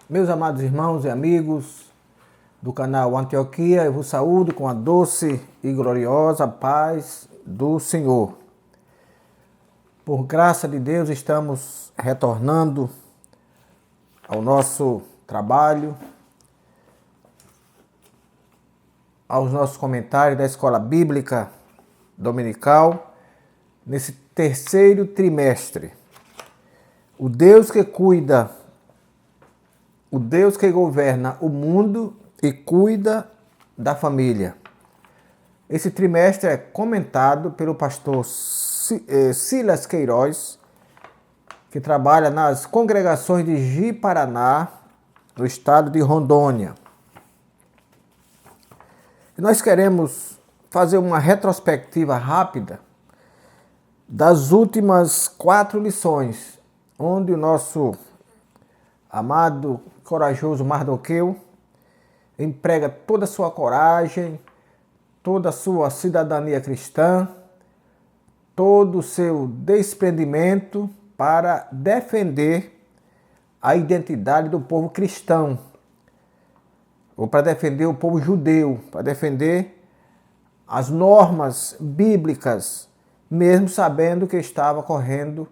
Meus amados irmãos e amigos do canal Antioquia, eu vos saúdo com a doce e gloriosa paz do Senhor. Por graça de Deus, estamos retornando ao nosso trabalho, aos nossos comentários da Escola Bíblica Dominical, nesse terceiro trimestre. O Deus que cuida, o Deus que governa o mundo e cuida da família. Esse trimestre é comentado pelo pastor Silas Queiroz, que trabalha nas congregações de Ji-Paraná, no estado de Rondônia. E nós queremos fazer uma retrospectiva rápida das últimas 4 lições, onde o nosso amado, corajoso Mardoqueu emprega toda a sua coragem, toda a sua cidadania cristã, todo o seu desprendimento para defender a identidade do povo cristão, ou para defender o povo judeu, para defender as normas bíblicas, mesmo sabendo que estava correndo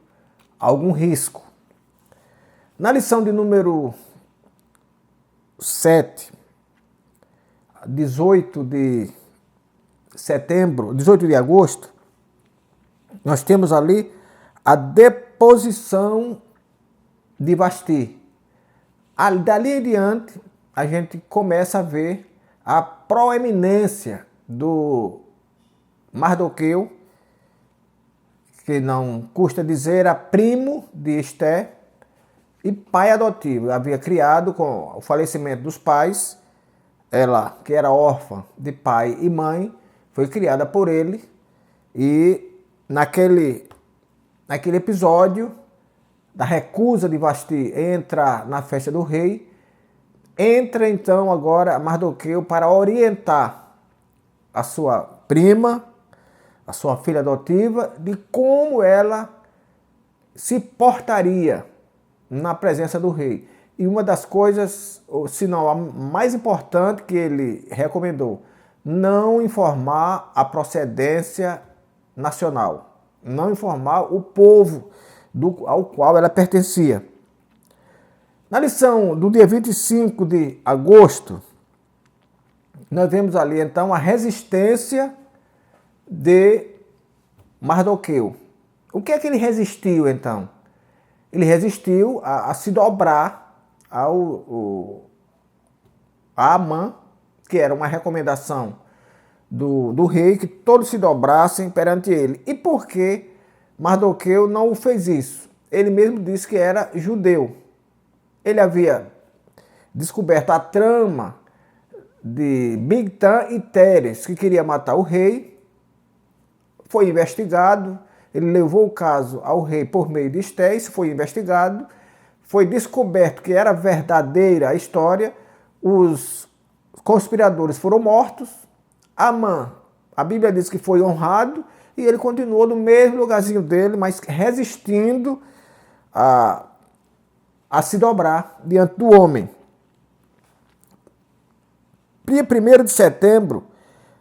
algum risco. Na lição de número 7, 18 de setembro, 18 de agosto, nós temos ali a deposição de Vasti. Dali em diante, a gente começa a ver a proeminência do Mardoqueu, que não custa dizer, era primo de Esté e pai adotivo. Havia criado com o falecimento dos pais, ela, que era órfã de pai e mãe, foi criada por ele, e naquele episódio da recusa de Vasti entrar na festa do rei, entra então agora Mardoqueu para orientar a sua prima, a sua filha adotiva, de como ela se portaria na presença do rei. E uma das coisas, se não a mais importante que ele recomendou, não informar a procedência nacional, não informar o povo ao qual ela pertencia. Na lição do dia 25 de agosto, nós vemos ali então a resistência de Mardoqueu. O que é que ele resistiu então? Ele resistiu a se dobrar a Amã, que era uma recomendação do rei, que todos se dobrassem perante ele. E por que Mardoqueu não fez isso? Ele mesmo disse que era judeu. Ele havia descoberto a trama de Bigtan e Teres, que queria matar o rei. Foi investigado, ele levou o caso ao rei por meio de Esté, isso foi investigado, foi descoberto que era verdadeira a história, os conspiradores foram mortos, Amã, a Bíblia diz que foi honrado, e ele continuou no mesmo lugarzinho dele, mas resistindo a se dobrar diante do homem. Dia 1º de setembro,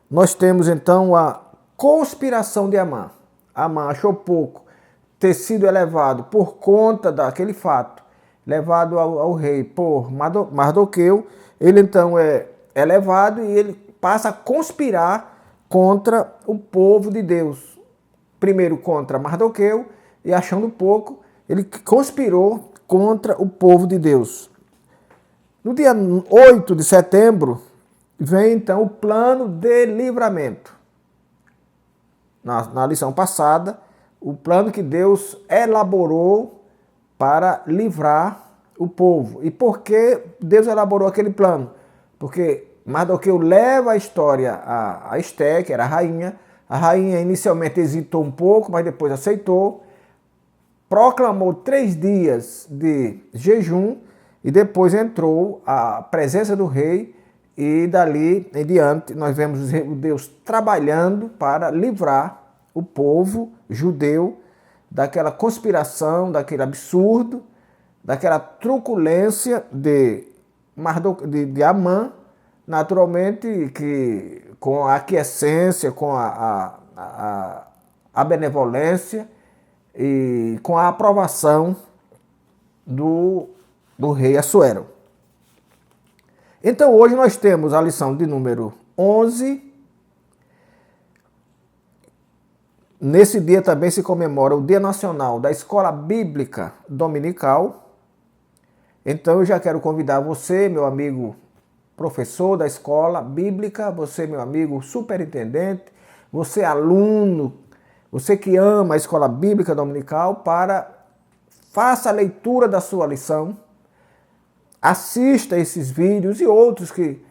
nós temos então a conspiração de Amã. Amã achou pouco ter sido elevado por conta daquele fato, levado ao rei por Mardoqueu. Ele então é elevado e ele passa a conspirar contra o povo de Deus. Primeiro contra Mardoqueu, e achando pouco, ele conspirou contra o povo de Deus. No dia 8 de setembro, vem então o plano de livramento. Na lição passada, o plano que Deus elaborou para livrar o povo. E por que Deus elaborou aquele plano? Porque Mardoqueu leva a história a Esté, que era a rainha. A rainha inicialmente hesitou um pouco, mas depois aceitou. Proclamou 3 dias de jejum e depois entrou à presença do rei. E dali em diante nós vemos Deus trabalhando para livrar o povo judeu daquela conspiração, daquele absurdo daquela truculência de Amã, naturalmente que com a aquiescência, com a benevolência e com a aprovação do rei Assuero. Então hoje nós temos a lição de número 11. Nesse dia também se comemora o Dia Nacional da Escola Bíblica Dominical. Então eu já quero convidar você, meu amigo professor da escola bíblica, você, meu amigo superintendente, você, aluno, você que ama a escola bíblica dominical, faça a leitura da sua lição, assista esses vídeos e outros que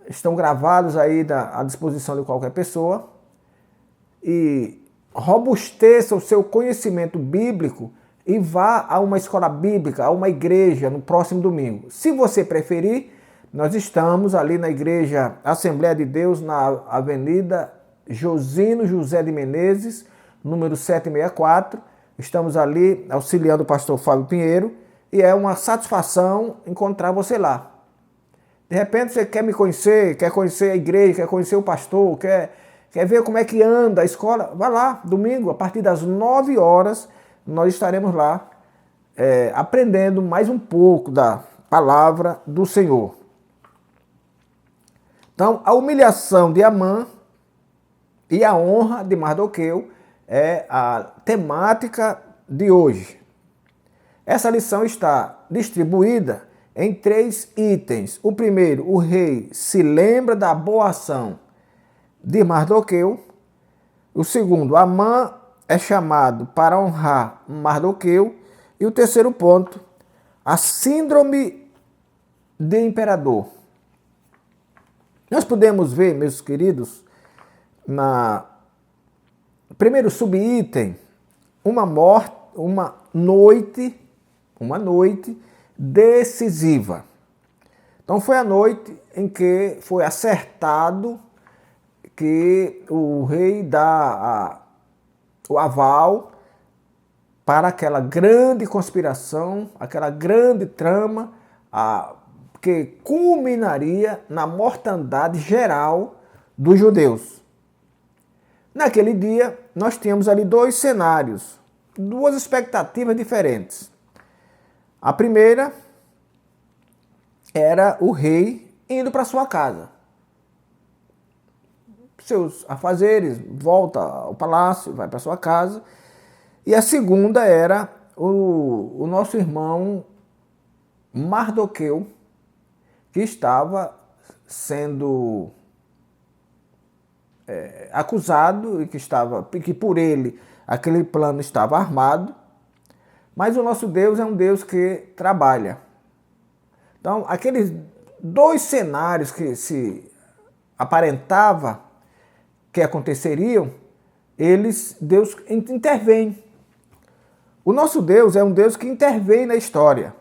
estão gravados aí à disposição de qualquer pessoa e robusteça o seu conhecimento bíblico e vá a uma escola bíblica, a uma igreja no próximo domingo. Se você preferir, nós estamos ali na Igreja Assembleia de Deus, na Avenida Josino José de Menezes, número 764. Estamos ali auxiliando o pastor Fábio Pinheiro e é uma satisfação encontrar você lá. De repente você quer me conhecer, quer conhecer a igreja, quer conhecer o pastor, quer ver como é que anda a escola, vá lá, domingo, a partir das 9 horas, nós estaremos lá aprendendo mais um pouco da palavra do Senhor. Então, a humilhação de Amã e a honra de Mardoqueu é a temática de hoje. Essa lição está distribuída em 3 itens. O primeiro, o rei se lembra da boa ação de Mardoqueu. O segundo, Amã é chamado para honrar Mardoqueu. E o terceiro ponto, a síndrome de imperador. Nós podemos ver, meus queridos, primeiro subitem, uma noite decisiva. Então foi a noite em que foi acertado que o rei dá o aval para aquela grande conspiração, aquela grande trama, que culminaria na mortandade geral dos judeus. Naquele dia, nós tínhamos ali 2 cenários, 2 expectativas diferentes. A primeira era o rei indo para sua casa. Seus afazeres, volta ao palácio, vai para sua casa. E a segunda era o nosso irmão Mardoqueu, que estava sendo acusado e que por ele aquele plano estava armado, mas o nosso Deus é um Deus que trabalha. Então, aqueles 2 cenários que se aparentava que aconteceriam, Deus intervém. O nosso Deus é um Deus que intervém na história.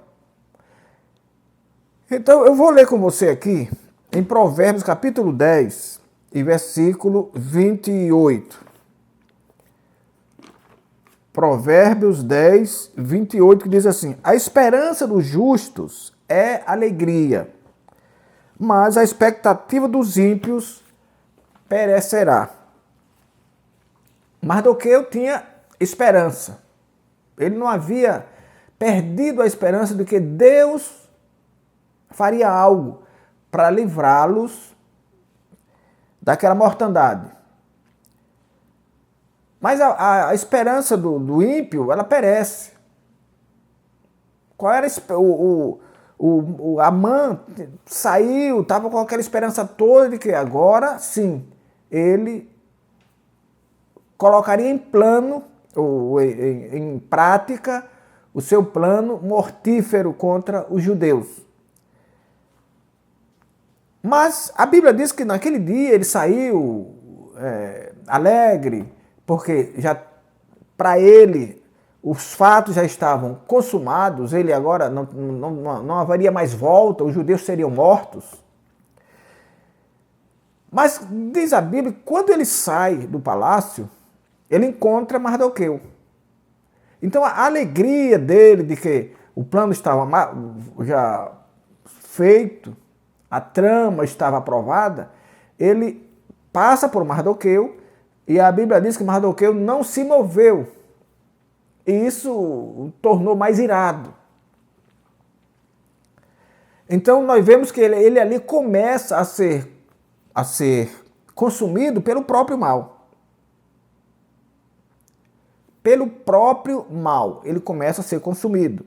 Então, eu vou ler com você aqui em Provérbios capítulo 10 e versículo 28. Provérbios 10, 28, que diz assim: a esperança dos justos é alegria, mas a expectativa dos ímpios perecerá. Mardoqueu tinha esperança. Ele não havia perdido a esperança de que Deus faria algo para livrá-los daquela mortandade. Mas a esperança do ímpio, ela perece. Qual era o Amã saiu, estava com aquela esperança toda de que agora sim, ele colocaria em plano, ou em prática, o seu plano mortífero contra os judeus. Mas a Bíblia diz que naquele dia ele saiu alegre, porque já para ele os fatos já estavam consumados, ele agora não haveria mais volta, os judeus seriam mortos. Mas diz a Bíblia que quando ele sai do palácio, ele encontra Mardoqueu. Então a alegria dele de que o plano estava já feito, a trama estava aprovada, ele passa por Mardoqueu e a Bíblia diz que Mardoqueu não se moveu. E isso o tornou mais irado. Então nós vemos que ele ali começa a ser consumido pelo próprio mal. Pelo próprio mal, ele começa a ser consumido.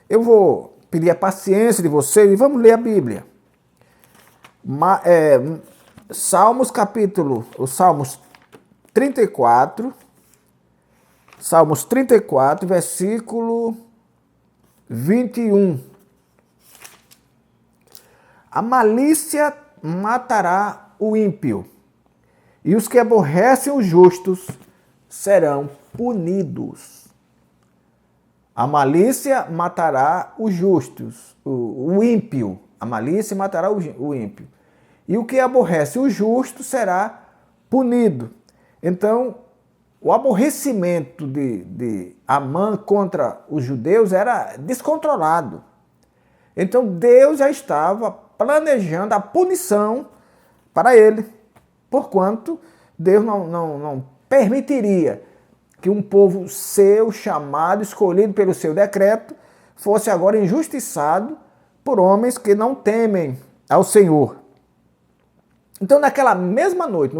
Eu vou pedir a paciência de vocês e vamos ler a Bíblia. Salmos 34, Salmos 34, versículo 21. A malícia matará o ímpio, e os que aborrecem os justos serão punidos. A malícia matará os justos, o ímpio. A malícia matará o ímpio. E o que aborrece o justo será punido. Então, o aborrecimento de Amã contra os judeus era descontrolado. Então, Deus já estava planejando a punição para ele, porquanto Deus não permitiria que um povo seu, chamado, escolhido pelo seu decreto, fosse agora injustiçado por homens que não temem ao Senhor. Então, naquela mesma noite,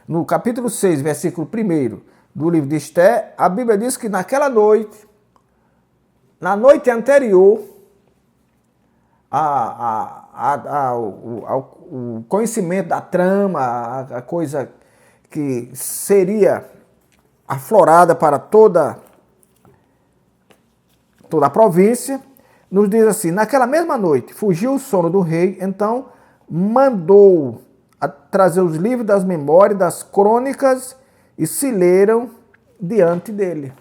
no capítulo 6, versículo 1 do livro de Esther, a Bíblia diz que naquela noite, na noite anterior o conhecimento da trama, a coisa que seria aflorada para toda a província, nos diz assim: naquela mesma noite fugiu o sono do rei, então mandou trazer os livros das memórias, das crônicas, e se leram diante dele.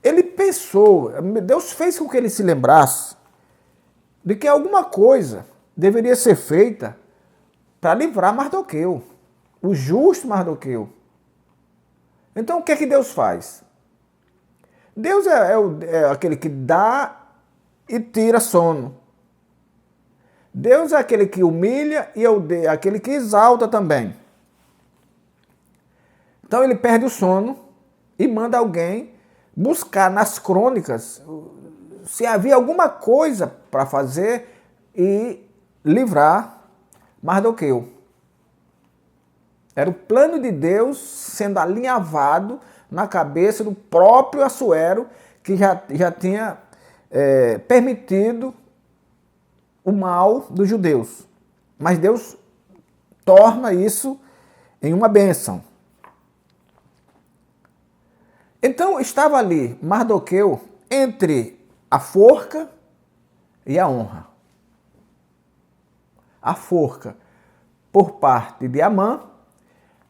Ele pensou, Deus fez com que ele se lembrasse de que alguma coisa deveria ser feita para livrar Mardoqueu, o justo Mardoqueu. Então o que é que Deus faz? Deus é aquele que dá e tira sono. Deus é aquele que humilha e é aquele que exalta também. Então ele perde o sono e manda alguém buscar nas crônicas se havia alguma coisa para fazer e livrar Mardoqueu. Era o plano de Deus sendo alinhavado na cabeça do próprio Assuero, que já tinha permitido o mal dos judeus. Mas Deus torna isso em uma bênção. Então estava ali Mardoqueu entre a forca e a honra. A forca por parte de Amã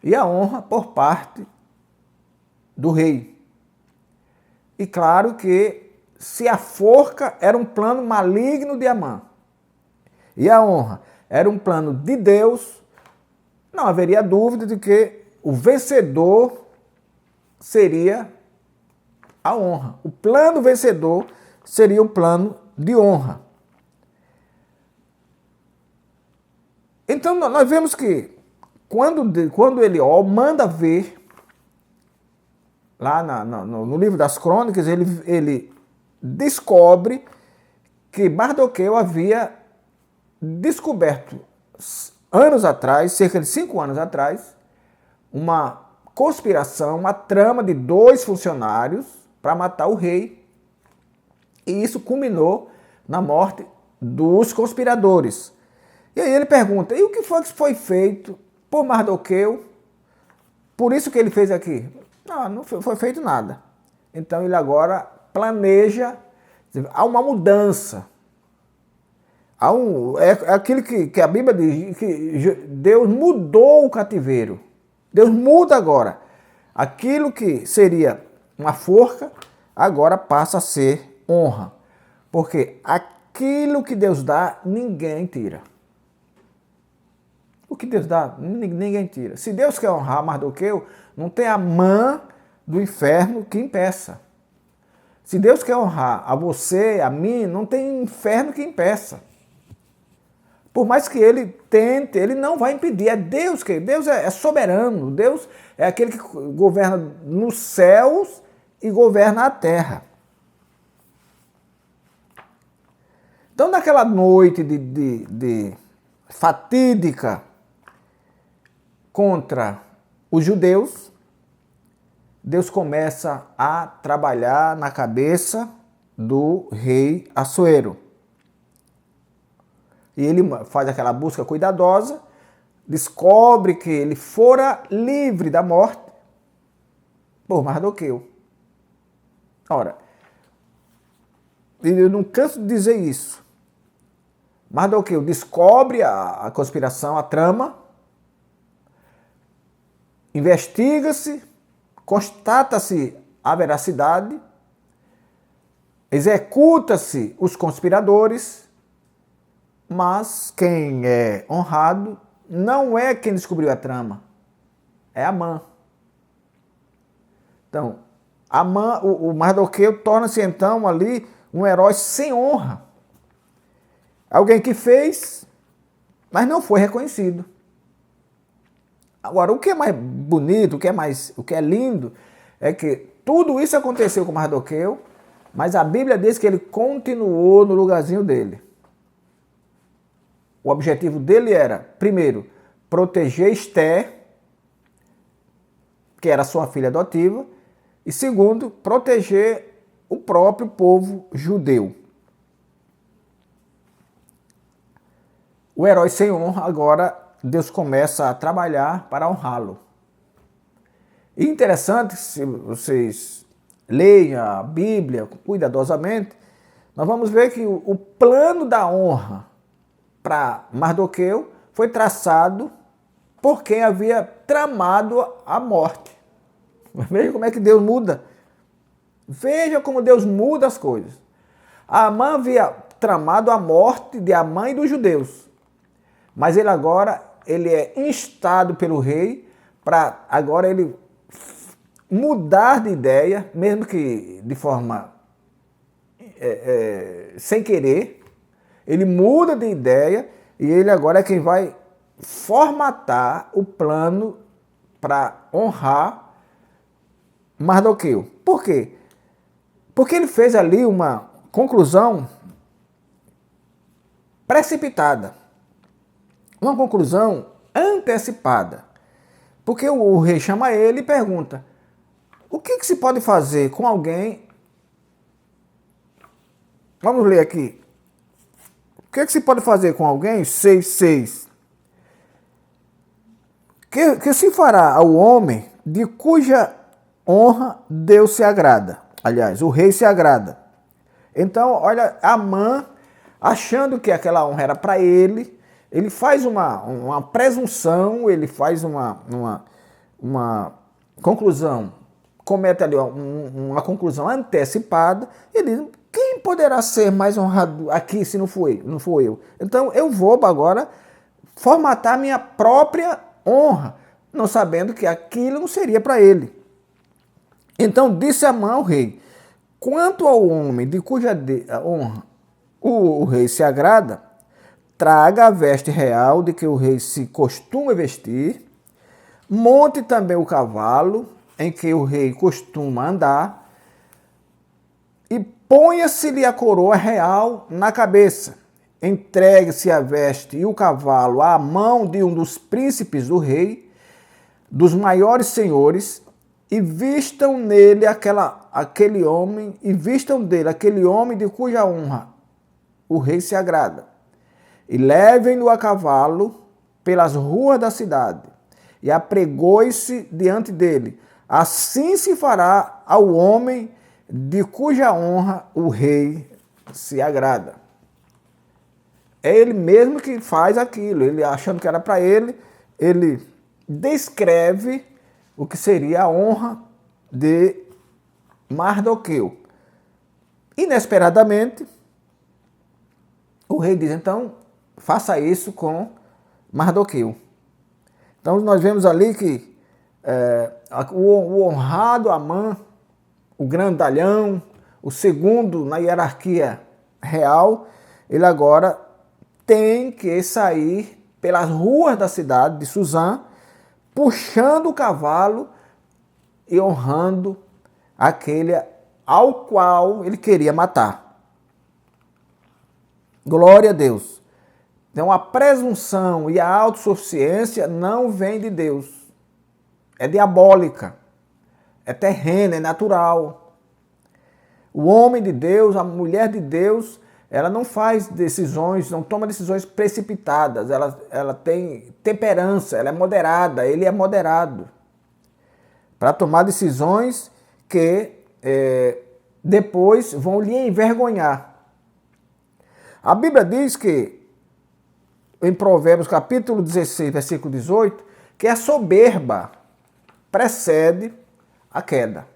e a honra por parte do rei. E claro que se a forca era um plano maligno de Amã e a honra era um plano de Deus, não haveria dúvida de que o vencedor seria a honra. O plano vencedor seria o plano de honra. Então nós vemos que quando ele manda ver, lá no livro das crônicas, ele descobre que Mardoqueu havia descoberto anos atrás, cerca de 5 anos atrás, uma conspiração, uma trama de 2 funcionários para matar o rei. E isso culminou na morte dos conspiradores. E aí ele pergunta: e o que foi feito por Mardoqueu? Por isso que ele fez aqui? Não foi feito nada. Então ele agora planeja, há uma mudança. É aquilo que a Bíblia diz, que Deus mudou o cativeiro. Deus muda agora. Aquilo que seria uma forca, agora passa a ser honra. Porque aquilo que Deus dá, ninguém tira. O que Deus dá, ninguém tira. Se Deus quer honrar Mardoqueu, não tem a mão do inferno que impeça. Se Deus quer honrar a você, a mim, não tem inferno que impeça. Por mais que ele tente, ele não vai impedir. É Deus que Deus é soberano. Deus é aquele que governa nos céus e governa a terra. Então, naquela noite de fatídica contra os judeus, Deus começa a trabalhar na cabeça do rei Assuero. E ele faz aquela busca cuidadosa, descobre que ele fora livre da morte por Mardoqueu. Ora, eu não canso de dizer isso. Mardoqueu descobre a conspiração, a trama, investiga-se, constata-se a veracidade, executa-se os conspiradores, mas quem é honrado não é quem descobriu a trama, é Amã. Então, Amã, o Mardoqueu torna-se então ali um herói sem honra. Alguém que fez, mas não foi reconhecido. Agora, o que é mais bonito, o que é lindo, é que tudo isso aconteceu com Mardoqueu, mas a Bíblia diz que ele continuou no lugarzinho dele. O objetivo dele era, primeiro, proteger Esté, que era sua filha adotiva, e segundo, proteger o próprio povo judeu. O herói sem honra, agora Deus começa a trabalhar para honrá-lo. E interessante, se vocês leiam a Bíblia cuidadosamente, nós vamos ver que o plano da honra para Mardoqueu foi traçado por quem havia tramado a morte. Veja como é que Deus muda. Veja como Deus muda as coisas. Amã havia tramado a morte de Amã e dos judeus. Mas ele agora é instado pelo rei para agora ele mudar de ideia, mesmo que de forma sem querer. Ele muda de ideia e ele agora é quem vai formatar o plano para honrar Mardoqueu. Por quê? Porque ele fez ali uma conclusão precipitada. Uma conclusão antecipada. Porque o rei chama ele e pergunta: o que se pode fazer com alguém? Vamos ler aqui. O que se pode fazer com alguém? 6:6. Que se fará ao homem de cuja honra Deus se agrada. Aliás, o rei se agrada. Então, olha, Amã, achando que aquela honra era para ele, ele faz uma presunção, ele faz uma conclusão, comete ali uma conclusão antecipada, ele diz: quem poderá ser mais honrado aqui se não for eu? Então eu vou agora formatar minha própria honra, não sabendo que aquilo não seria para ele. Então disse Amã ao rei: quanto ao homem de cuja honra o rei se agrada, traga a veste real de que o rei se costuma vestir, monte também o cavalo em que o rei costuma andar, e ponha-se-lhe a coroa real na cabeça. Entregue-se a veste e o cavalo à mão de um dos príncipes do rei, dos maiores senhores, e vistam nele aquele homem de cuja honra o rei se agrada. E levem-no a cavalo pelas ruas da cidade, e apregoe-se diante dele. Assim se fará ao homem de cuja honra o rei se agrada. É ele mesmo que faz aquilo. Ele, achando que era para ele, ele descreve o que seria a honra de Mardoqueu. Inesperadamente, o rei diz: então, faça isso com Mardoqueu. Então nós vemos ali que o honrado Amã, o grandalhão, o segundo na hierarquia real, ele agora tem que sair pelas ruas da cidade de Suzã, puxando o cavalo e honrando aquele ao qual ele queria matar. Glória a Deus. Então a presunção e a autossuficiência não vem de Deus. É diabólica, é terrena, é natural. O homem de Deus, a mulher de Deus, ela não faz decisões, não toma decisões precipitadas, ela tem temperança, ela é moderada, ele é moderado. Para tomar decisões que depois vão lhe envergonhar. A Bíblia diz que, em Provérbios capítulo 16, versículo 18, que a soberba precede a queda.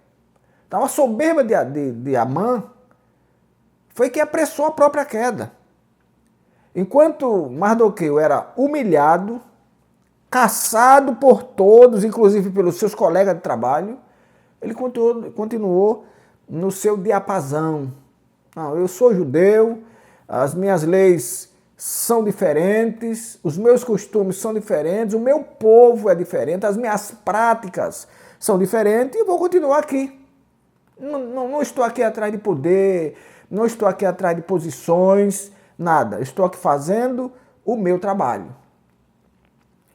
Então a soberba de Amã foi que apressou a própria queda. Enquanto Mardoqueu era humilhado, caçado por todos, inclusive pelos seus colegas de trabalho, ele continuou no seu diapasão. Não, eu sou judeu, as minhas leis são diferentes, os meus costumes são diferentes, o meu povo é diferente, as minhas práticas são diferentes e vou continuar aqui. Não estou aqui atrás de poder, não estou aqui atrás de posições, nada. Estou aqui fazendo o meu trabalho.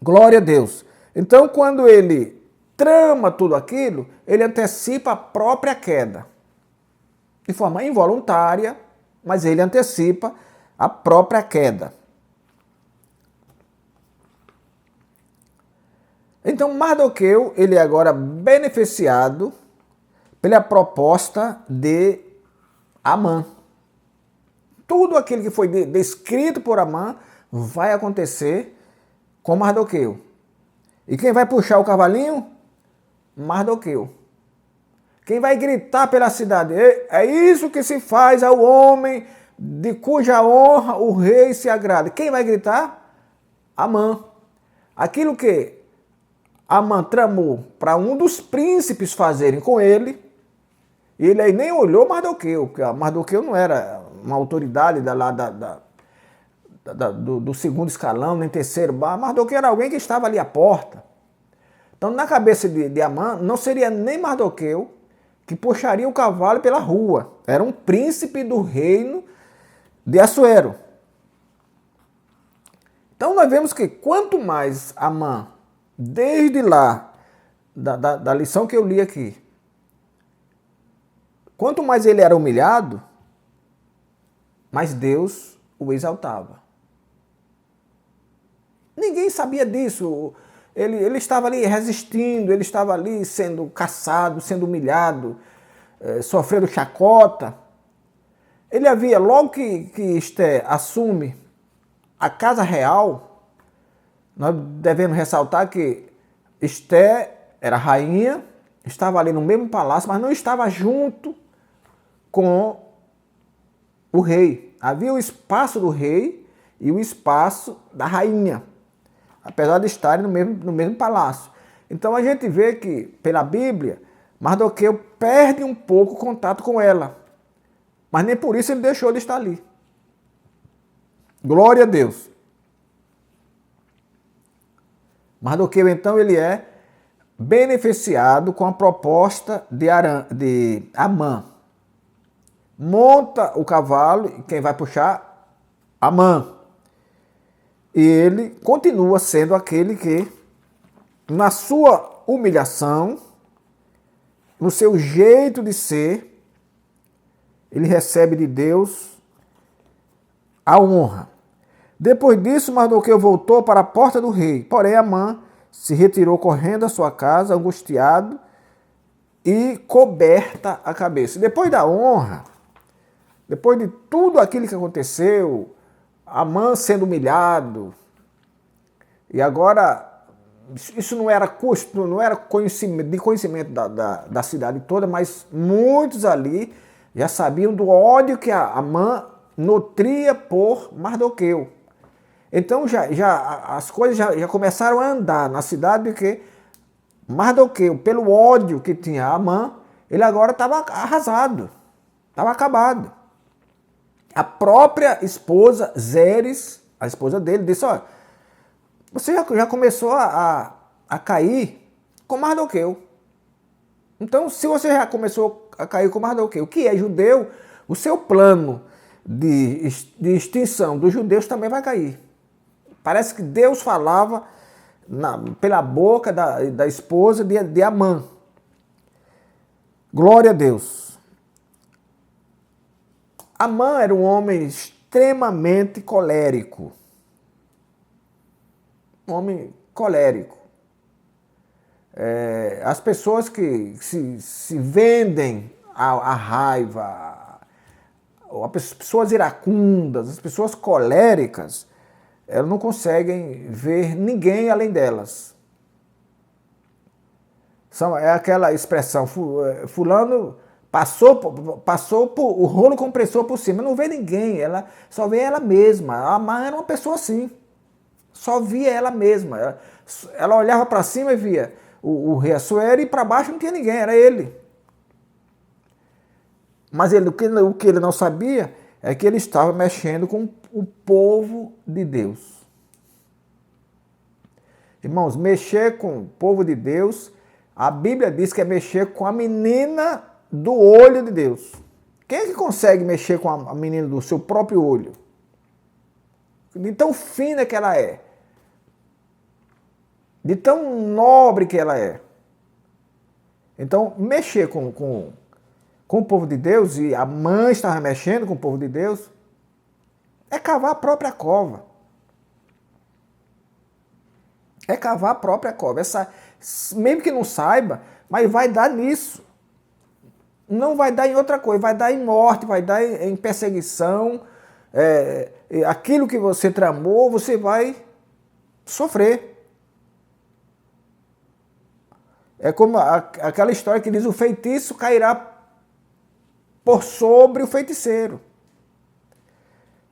Glória a Deus. Então, quando ele trama tudo aquilo, ele antecipa a própria queda. De forma involuntária, mas ele antecipa a própria queda. Então, Mardoqueu, ele é agora beneficiado pela proposta de Amã. Tudo aquilo que foi descrito por Amã vai acontecer com Mardoqueu. E quem vai puxar o cavalinho? Mardoqueu. Quem vai gritar pela cidade? É isso que se faz ao homem de cuja honra o rei se agrada. Quem vai gritar? Amã. Aquilo que Amã tramou para um dos príncipes fazerem com ele, e ele aí nem olhou Mardoqueu, porque Mardoqueu não era uma autoridade do segundo escalão, nem terceiro. Mardoqueu era alguém que estava ali à porta. Então, na cabeça de Amã, não seria nem Mardoqueu que puxaria o cavalo pela rua. Era um príncipe do reino de Assuero. Então, nós vemos que quanto mais Amã, desde lá, da lição que eu li aqui, quanto mais ele era humilhado, mais Deus o exaltava. Ninguém sabia disso. Ele estava ali resistindo, ele estava ali sendo caçado, sendo humilhado, sofrendo chacota. Ele havia, logo que Esté assume a casa real, nós devemos ressaltar que Esté era rainha, estava ali no mesmo palácio, mas não estava junto com o rei. Havia o espaço do rei e o espaço da rainha, apesar de estarem no mesmo palácio. Então a gente vê que, pela Bíblia, Mardoqueu perde um pouco o contato com ela. Mas nem por isso ele deixou de estar ali. Glória a Deus. Mardoqueu, então, ele é beneficiado com a proposta de Amã. Monta o cavalo, e quem vai puxar? Amã. E ele continua sendo aquele que, na sua humilhação, no seu jeito de ser, ele recebe de Deus a honra. Depois disso, Mardoqueu voltou para a porta do rei. Porém, Amã se retirou correndo à sua casa, angustiado e coberta a cabeça. Depois da honra, depois de tudo aquilo que aconteceu, Amã sendo humilhado, e agora, isso não era conhecimento da cidade toda, mas muitos ali já sabiam do ódio que Amã nutria por Mardoqueu. Então as coisas já começaram a andar na cidade, porque Mardoqueu, pelo ódio que tinha Amã, ele agora estava arrasado. Estava acabado. A própria esposa, Zeres, a esposa dele, disse, olha, você já começou a cair com Mardoqueu. Então, se você já começou a cair com Mardoqueu, que é judeu, o seu plano de extinção dos judeus também vai cair. Parece que Deus falava pela boca da esposa de Amã. Glória a Deus. Amã era um homem extremamente colérico. Um homem colérico. As pessoas que se vendem à raiva, as pessoas iracundas, as pessoas coléricas, elas não conseguem ver ninguém além delas. É aquela expressão, fulano passou o rolo compressor por cima, não vê ninguém, ela só vê ela mesma. A Amã era uma pessoa assim, só via ela mesma. Ela olhava para cima e via o rei Assuero e para baixo não tinha ninguém, era ele. Mas o que ele não sabia é que ele estava mexendo com o povo de Deus. Irmãos, mexer com o povo de Deus, a Bíblia diz que é mexer com a menina do olho de Deus. Quem é que consegue mexer com a menina do seu próprio olho? De tão fina que ela é. De tão nobre que ela é. Então, mexer com o povo de Deus, e a mãe estava mexendo com o povo de Deus, é cavar a própria cova. É cavar a própria cova. Mesmo que não saiba, mas vai dar nisso. Não vai dar em outra coisa, vai dar em morte, vai dar em perseguição. Aquilo que você tramou, você vai sofrer. É como aquela história que diz, o feitiço cairá por sobre o feiticeiro.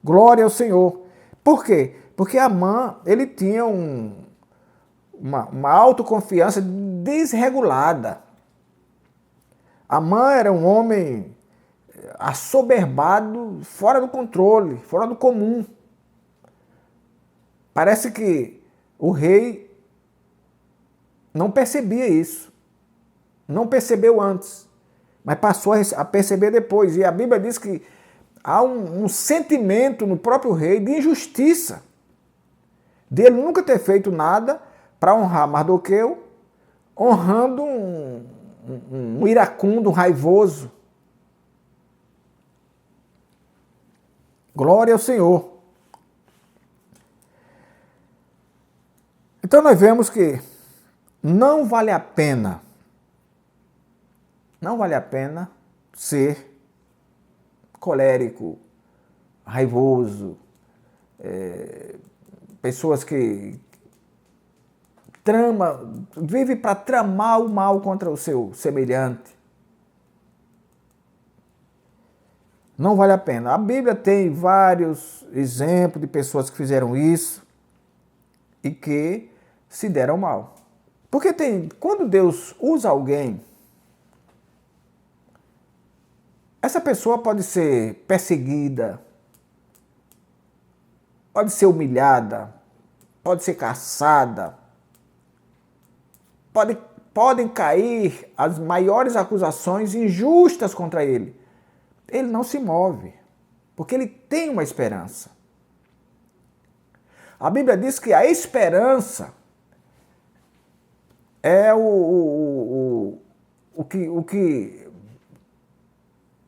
Glória ao Senhor. Por quê? Porque Amã, ele tinha uma autoconfiança desregulada. Amã era um homem assoberbado, fora do controle, fora do comum. Parece que o rei não percebia isso. Não percebeu antes, mas passou a perceber depois. E a Bíblia diz que há um sentimento no próprio rei de injustiça, de ele nunca ter feito nada para honrar Mardoqueu, honrando um iracundo, um raivoso. Glória ao Senhor. Então nós vemos que não vale a pena ser colérico, raivoso, pessoas que vive para tramar o mal contra o seu semelhante. Não vale a pena. A Bíblia tem vários exemplos de pessoas que fizeram isso e que se deram mal. Porque quando Deus usa alguém, essa pessoa pode ser perseguida, pode ser humilhada, pode ser caçada, podem cair as maiores acusações injustas contra ele. Ele não se move, porque ele tem uma esperança. A Bíblia diz que a esperança é o que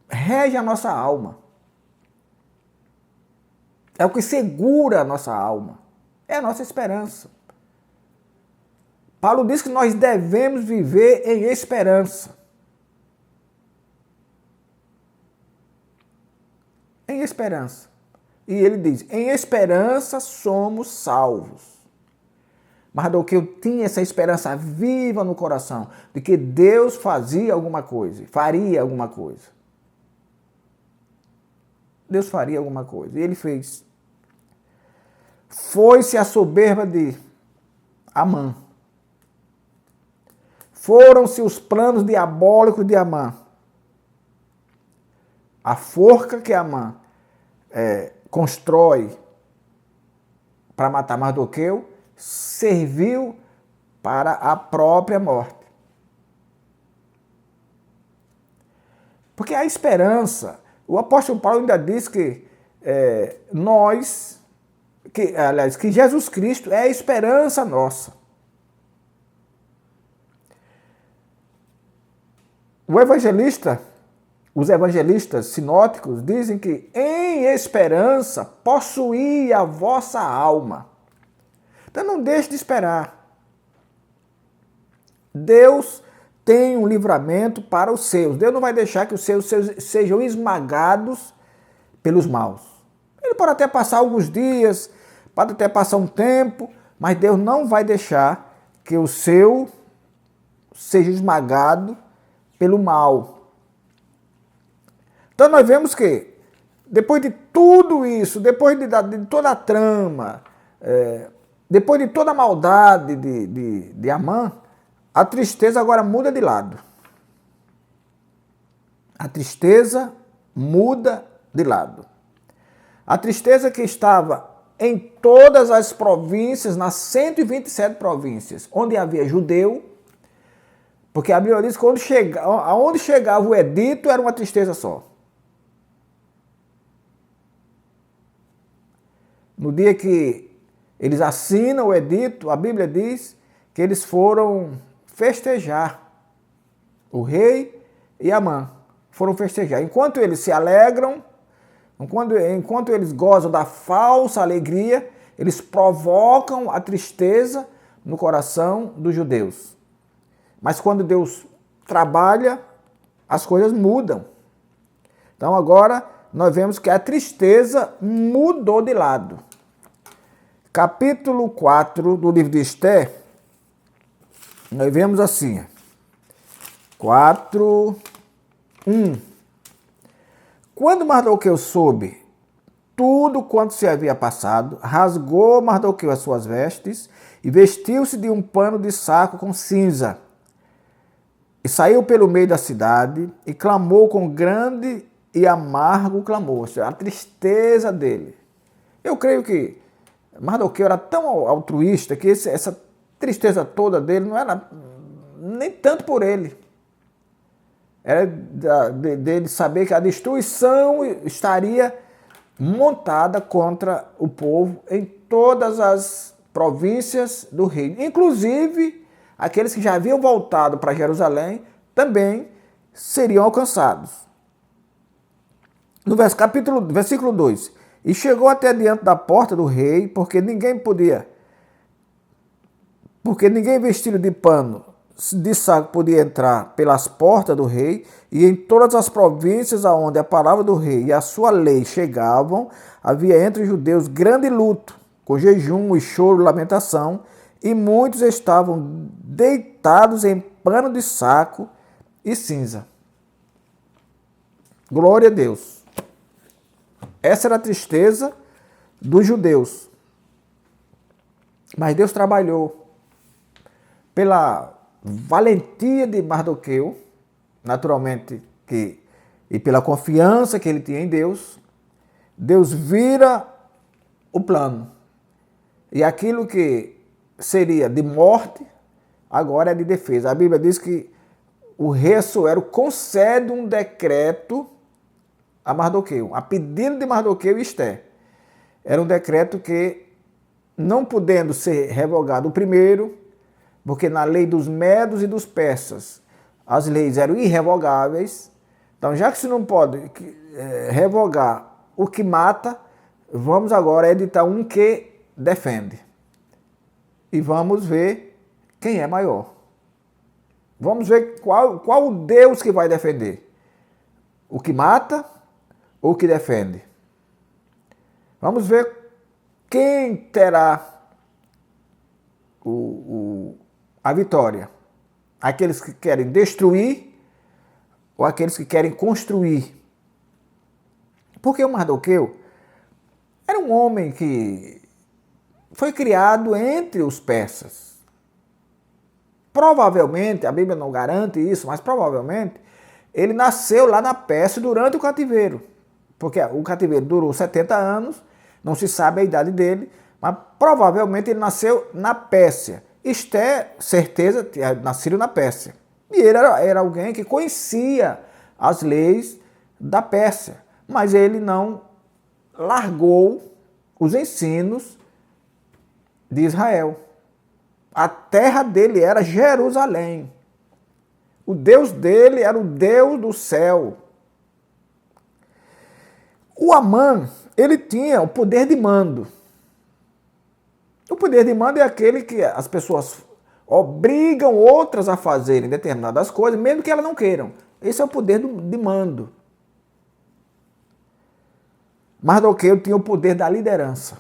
rege a nossa alma. É o que segura a nossa alma. É a nossa esperança. Paulo diz que nós devemos viver em esperança. Em esperança. E ele diz, em esperança somos salvos. Mardoqueu tinha essa esperança viva no coração de que Deus fazia alguma coisa, faria alguma coisa. Deus faria alguma coisa. E ele fez. Foi-se a soberba de Amã. Foram-se os planos diabólicos de Amã. A forca que Amã constrói para matar Mardoqueu serviu para a própria morte. Porque a esperança, o apóstolo Paulo ainda diz que que Jesus Cristo é a esperança nossa. Os evangelistas sinóticos dizem que em esperança possuí a vossa alma. Então não deixe de esperar. Deus tem um livramento para os seus. Deus não vai deixar que os seus sejam esmagados pelos maus. Ele pode até passar alguns dias, pode até passar um tempo, mas Deus não vai deixar que o seu seja esmagado pelo mal. Então nós vemos que, depois de tudo isso, depois de toda a trama, depois de toda a maldade de Amã, a tristeza agora muda de lado. A tristeza muda de lado. A tristeza que estava em todas as províncias, nas 127 províncias, onde havia judeu, porque a Bíblia diz que aonde chegava o edito era uma tristeza só. No dia que eles assinam o edito, a Bíblia diz que eles foram festejar. O rei e Amã foram festejar. Enquanto eles se alegram, enquanto eles gozam da falsa alegria, eles provocam a tristeza no coração dos judeus. Mas quando Deus trabalha, as coisas mudam. Então agora nós vemos que a tristeza mudou de lado. Capítulo 4 do livro de Esther, nós vemos assim, 4:1. Quando Mardoqueu soube tudo quanto se havia passado, rasgou Mardoqueu as suas vestes e vestiu-se de um pano de saco com cinza. E saiu pelo meio da cidade e clamou com grande e amargo clamor, a tristeza dele. Eu creio que Mardoqueu era tão altruísta que essa tristeza toda dele não era nem tanto por ele. Era dele saber que a destruição estaria montada contra o povo em todas as províncias do reino. Inclusive, aqueles que já haviam voltado para Jerusalém também seriam alcançados. No versículo 2. E chegou até diante da porta do rei, porque ninguém vestido de pano de saco podia entrar pelas portas do rei, e em todas as províncias aonde a palavra do rei e a sua lei chegavam, havia entre os judeus grande luto, com jejum e choro e lamentação, e muitos estavam deitados em pano de saco e cinza. Glória a Deus. Essa era a tristeza dos judeus. Mas Deus trabalhou pela valentia de Mardoqueu, naturalmente, e pela confiança que ele tinha em Deus. Deus vira o plano. E aquilo que seria de morte, agora é de defesa. A Bíblia diz que o rei Assuero concede um decreto a Mardoqueu, a pedido de Mardoqueu e Esther. Era um decreto que, não podendo ser revogado o primeiro, porque na lei dos medos e dos persas as leis eram irrevogáveis, então já que se não pode revogar o que mata, vamos agora editar um que defende. E vamos ver quem é maior. Vamos ver qual o Deus que vai defender. O que mata ou o que defende? Vamos ver quem terá a vitória. Aqueles que querem destruir ou aqueles que querem construir. Porque o Mardoqueu era um homem que foi criado entre os persas. Provavelmente, a Bíblia não garante isso, mas provavelmente ele nasceu lá na Pérsia durante o cativeiro, porque o cativeiro durou 70 anos, não se sabe a idade dele, mas provavelmente ele nasceu na Pérsia. Esté, certeza, tinha nascido na Pérsia. E ele era alguém que conhecia as leis da Pérsia, mas ele não largou os ensinos de Israel. A terra dele era Jerusalém. O Deus dele era o Deus do céu. O Amã, ele tinha o poder de mando. O poder de mando é aquele que as pessoas obrigam outras a fazerem determinadas coisas, mesmo que elas não queiram. Esse é o poder de mando. Mardoqueu tinha o poder da liderança.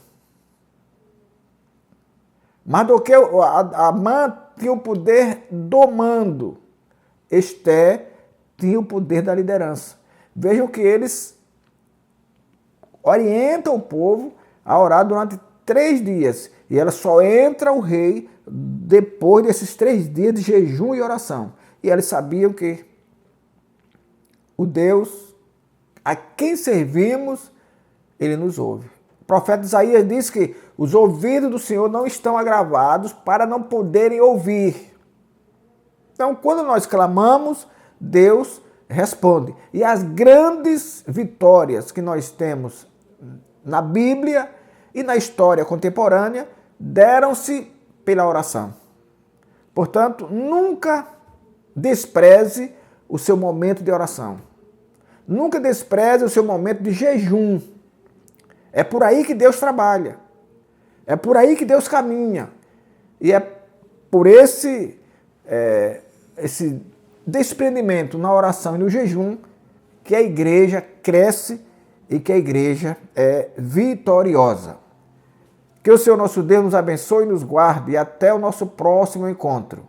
Mardoqueu, Amã tinha o poder do mando. Esté tinha o poder da liderança. Vejam que eles orientam o povo a orar durante 3 dias. E ela só entra o rei depois desses 3 dias de jejum e oração. E eles sabiam que o Deus a quem servimos, ele nos ouve. O profeta Isaías diz que os ouvidos do Senhor não estão agravados para não poderem ouvir. Então, quando nós clamamos, Deus responde. E as grandes vitórias que nós temos na Bíblia e na história contemporânea deram-se pela oração. Portanto, nunca despreze o seu momento de oração. Nunca despreze o seu momento de jejum. É por aí que Deus trabalha. É por aí que Deus caminha. E é por esse desprendimento na oração e no jejum que a igreja cresce e que a igreja é vitoriosa. Que o Senhor nosso Deus nos abençoe e nos guarde e até o nosso próximo encontro.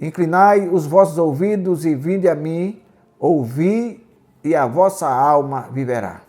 Inclinai os vossos ouvidos e vinde a mim, ouvi e a vossa alma viverá.